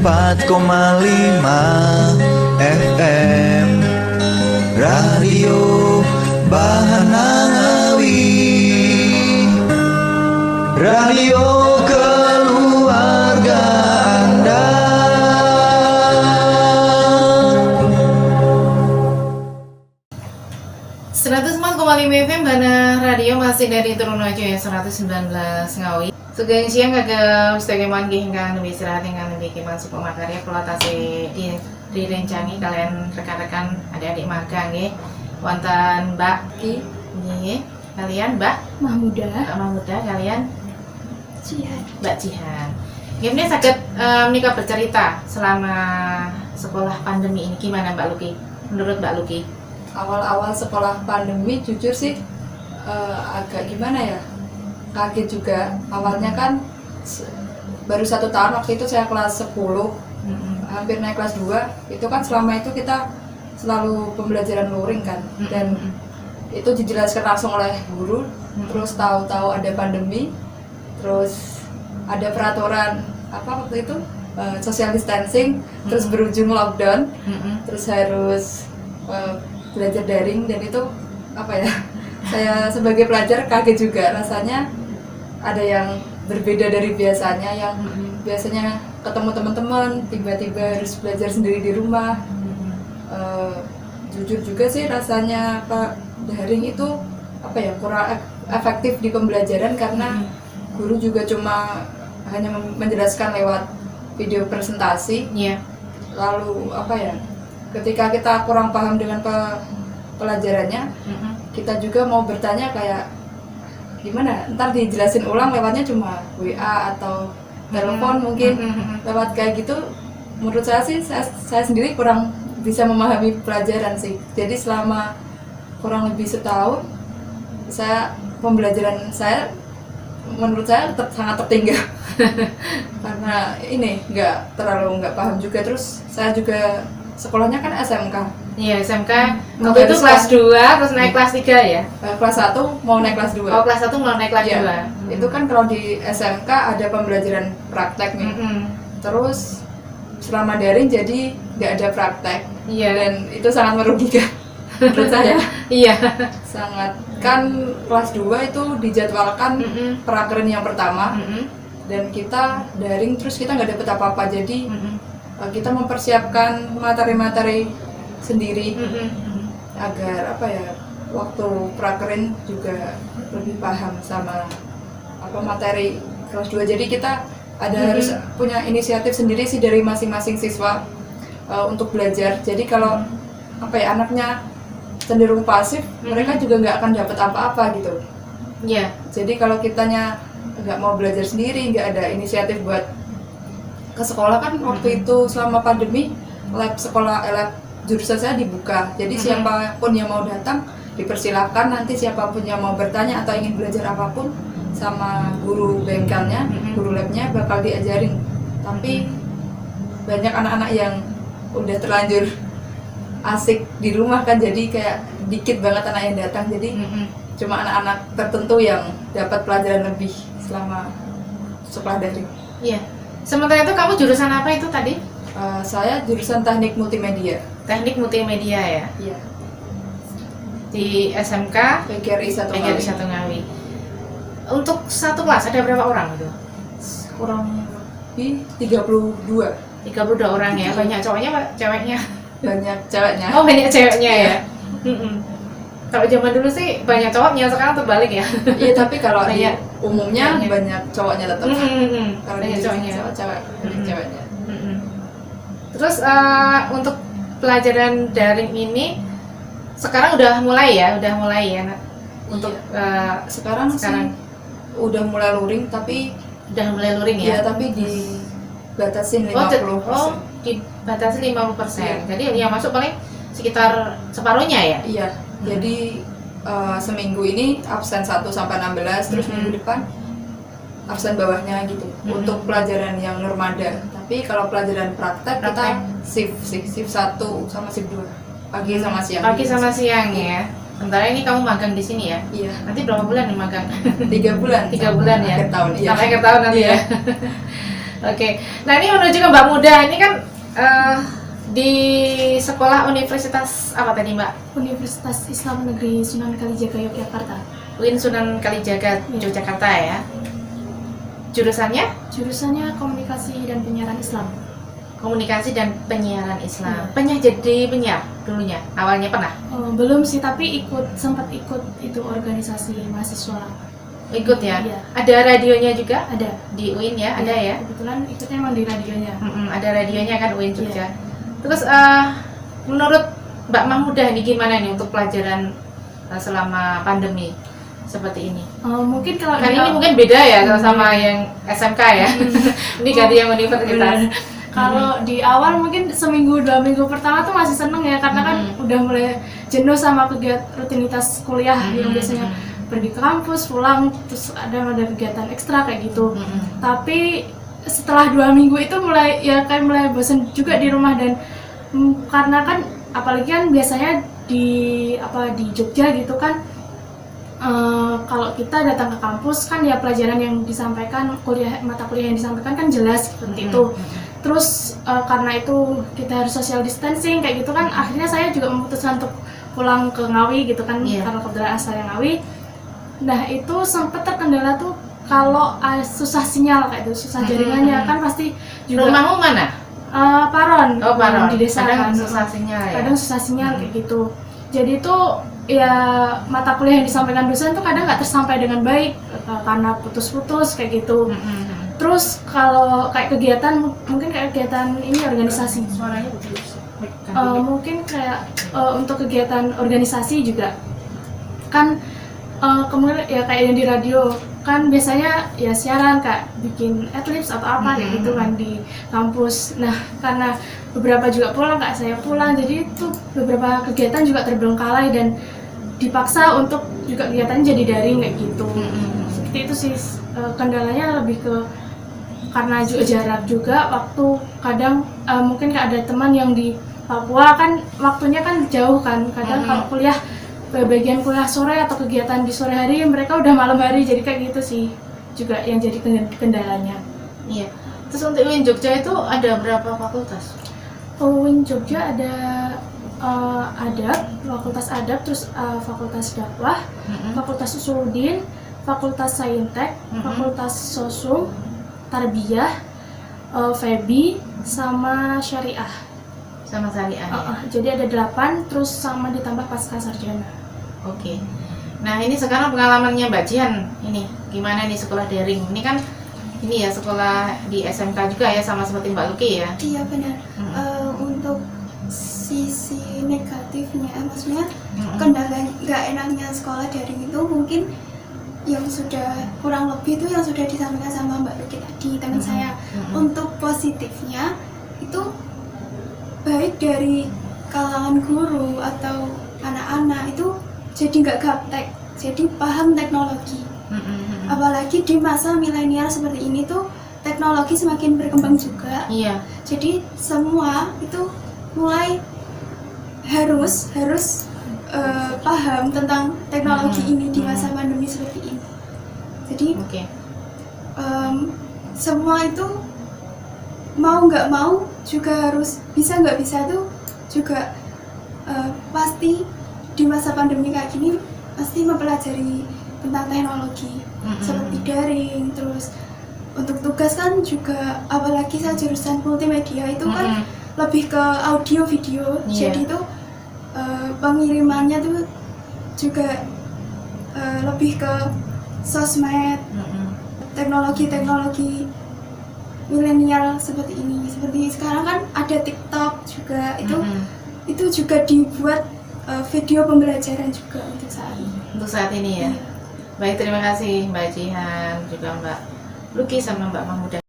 94,5 FM Radio Bahanangawi, radio keluarga Anda. FM Bana Radio masih dari Trunojo ya 119 Ngawi. Sugeng siang kagak Ustageman gih hingga nubi istirahat hingga nubi kiman suku makarya kalau tasi direncangi kalian rekan-rekan adik-adik magang ya. Wonten Mbak Ki nggih. Kalian Mbak Mahmuda kalian Jihan. Mbak Jihan. Gimana sakit menikah bercerita selama sekolah pandemi ini gimana Mbak Luki? Menurut Mbak Luki? Awal-awal sekolah pandemi jujur sih agak gimana ya, kaget juga. Awalnya kan baru 1 tahun, waktu itu saya kelas 10, hampir naik kelas 2. Itu kan selama itu kita selalu pembelajaran luring kan, dan itu dijelaskan langsung oleh guru. Terus tahu-tahu ada pandemi, terus ada peraturan apa waktu itu, social distancing, terus berujung lockdown, terus harus belajar daring. Dan itu apa ya, saya sebagai pelajar kaget juga rasanya. Ada yang berbeda dari biasanya, yang biasanya ketemu teman-teman, tiba-tiba harus belajar sendiri di rumah. Jujur juga sih rasanya Pak daring itu apa ya, kurang efektif di pembelajaran, karena guru juga cuma hanya menjelaskan lewat video presentasi. Lalu apa ya, ketika kita kurang paham dengan pelajarannya, kita juga mau bertanya kayak gimana, ntar dijelasin ulang lewatnya cuma WA atau telepon mungkin. Lewat kayak gitu, menurut saya sih saya sendiri kurang bisa memahami pelajaran sih. Jadi selama kurang lebih setahun, pembelajaran saya menurut saya sangat tertinggal. Karena ini nggak paham juga. Terus saya juga sekolahnya kan SMK. Iya, SMK. Waktu itu kelas 2 terus naik kelas 3 ya? Kelas 1 mau naik kelas 2. Oh, kelas 1 mau naik kelas 2. Itu kan kalau di SMK ada pembelajaran praktek nih. Terus selama daring jadi nggak ada praktek. Dan itu sangat merugikan menurut saya. Sangat. Kan kelas 2 itu dijadwalkan prakerin yang pertama. Dan kita daring, terus kita nggak dapet apa-apa. Jadi kita mempersiapkan materi-materi sendiri agar apa ya, waktu prakerin juga lebih paham sama apa materi kelas 2. Jadi kita harus punya inisiatif sendiri sih dari masing-masing siswa untuk belajar. Jadi kalau apa ya, anaknya cenderung pasif, mereka juga nggak akan dapat apa-apa gitu. Jadi kalau kitanya nggak mau belajar sendiri, nggak ada inisiatif buat ke sekolah kan. Waktu itu selama pandemi lab jurusan saya dibuka, jadi siapapun yang mau datang dipersilakan. Nanti siapapun yang mau bertanya atau ingin belajar apapun, sama guru bengkelnya, guru labnya bakal diajarin. Tapi banyak anak-anak yang udah terlanjur asik di rumah kan, jadi kayak dikit banget anak yang datang. Jadi cuma anak-anak tertentu yang dapat pelajaran lebih selama sekolah daring. Sementara itu kamu jurusan apa itu tadi? Saya jurusan teknik multimedia. Teknik multimedia ya? Iya. Di SMK PGRI 1 Ngawi. Untuk satu kelas ada berapa orang itu? Kurang lebih 32 orang ya? Banyak cowoknya Pak? Ceweknya? Banyak ceweknya. Oh, banyak ceweknya ya? Kalau zaman dulu sih banyak cowoknya, sekarang terbalik ya? Iya, tapi kalau di umumnya banyak cowoknya tetap. Kalau banyak cowoknya. Cewek, ceweknya. Terus untuk pelajaran daring ini sekarang udah mulai ya? Untuk sekarang sih udah mulai luring, tapi udah mulai luring ya? Iya, tapi dibatasin 50%. Dibatasi 50%. Jadi yang masuk paling sekitar separuhnya ya? Iya. Jadi seminggu ini absen 1 sampai 16, terus minggu depan absen bawahnya gitu. Untuk pelajaran yang normada. Tapi kalau pelajaran praktek kita shift 1 sama shift 2. Pagi sama siang. Pagi sama siang ya. Sementara ini kamu magang di sini ya? Iya. Nanti berapa bulan nih magang? 3 bulan. 3 bulan ya? Akhir tahun. Sampai akhir tahun nanti ya? Oke. Nah ini menuju ke Mbak Muda. Ini kan di sekolah Universitas apa tadi Mbak? Universitas Islam Negeri Sunan Kalijaga Yogyakarta. UIN Sunan Kalijaga Yogyakarta ya. Jurusannya? Jurusannya Komunikasi dan Penyiaran Islam. Komunikasi dan Penyiaran Islam. Pernah jadi penyiar dulunya? Awalnya pernah? Belum sih, tapi sempat ikut itu organisasi mahasiswa. Ikut ya? Iya. Ada radionya juga? Ada. Di UIN ya? Ada ya? Kebetulan ikutnya emang di radionya. Ada radionya kan UIN Jogja. Iya. Terus menurut Mbak Mahmudah ini gimana nih untuk pelajaran selama pandemi seperti ini? Mungkin kalau Kan ini mungkin beda ya sama yang SMK ya. Ini ganti yang universitas. Kalau di awal mungkin seminggu 2 minggu pertama tuh masih seneng ya, karena kan udah mulai jenuh sama rutinitas kuliah yang biasanya pergi ke kampus, pulang, terus ada kegiatan ekstra kayak gitu. Tapi setelah 2 minggu itu mulai bosan juga di rumah, dan karena kan apalagi kan biasanya di Jogja gitu kan, kalau kita datang ke kampus kan ya pelajaran yang disampaikan, mata kuliah yang disampaikan kan jelas seperti itu. Terus karena itu kita harus social distancing kayak gitu kan, akhirnya saya juga memutuskan untuk pulang ke Ngawi gitu kan, karena kebetulan asalnya Ngawi. Nah itu sempat terkendala tuh kalau susah sinyal kayak itu, susah jaringannya kan pasti juga. Rumahmu mana? Paron. Oh Paron. Di desa kadang kan. susah sinyal ya? Kadang susah sinyal kayak gitu. Jadi itu ya mata kuliah yang disampaikan dosen tuh kadang nggak tersampai dengan baik karena putus-putus kayak gitu. Terus kalau kayak kegiatan, mungkin kayak kegiatan ini organisasi. Suaranya bagus. Mungkin kayak untuk kegiatan organisasi juga kan kemudian ya kayak yang di radio kan biasanya ya siaran kayak bikin adlibs atau apa kayak gitu kan di kampus. Nah karena beberapa juga pulang, kayak saya pulang, jadi itu beberapa kegiatan juga terbengkalai dan dipaksa untuk juga kegiatannya jadi daring kayak gitu. Seperti itu sih kendalanya, lebih ke karena juga jarak juga waktu. Kadang mungkin kayak ada teman yang di Papua kan waktunya kan jauh kan, kadang kalau kuliah bagian kuliah sore atau kegiatan di sore hari mereka udah malam hari, jadi kayak gitu sih juga yang jadi kendalanya. Iya. Terus untuk UIN Jogja itu ada berapa fakultas? UIN Jogja ada adab, fakultas adab, terus fakultas dakwah, fakultas usuluddin, fakultas saintek, fakultas sosum, tarbiyah, febi, sama syariah. Sama syariah ya? Jadi ada 8, terus sama ditambah pasca sarjana. Oke. Nah ini sekarang pengalamannya Mbak Jihan ini gimana nih sekolah daring? Ini kan ini ya sekolah di SMK juga ya, sama seperti Mbak Luki ya? Iya benar. Untuk sisi negatifnya, maksudnya kendala nggak enaknya sekolah daring itu mungkin yang sudah kurang lebih itu yang sudah disampaikan sama Mbak Luki tadi, teman saya. Untuk positifnya itu baik dari kalangan guru atau anak-anak itu jadi nggak gaptek, jadi paham teknologi. Apalagi di masa milenial seperti ini tuh teknologi semakin berkembang juga. Iya. Jadi semua itu mulai harus paham tentang teknologi ini di masa pandemi seperti ini. Jadi semua itu mau nggak mau juga harus bisa nggak bisa tuh juga pasti di masa pandemi kayak gini pasti mempelajari tentang teknologi seperti daring. Terus untuk tugas kan juga, apalagi saya jurusan multimedia itu kan lebih ke audio video, jadi itu pengirimannya tuh juga lebih ke sosmed, teknologi milenial seperti ini. Seperti sekarang kan ada TikTok juga, itu juga dibuat video pembelajaran juga untuk saat ini. Untuk saat ini ya. Baik, terima kasih Mbak Jihan, juga Mbak Luki sama Mbak Mahmudah.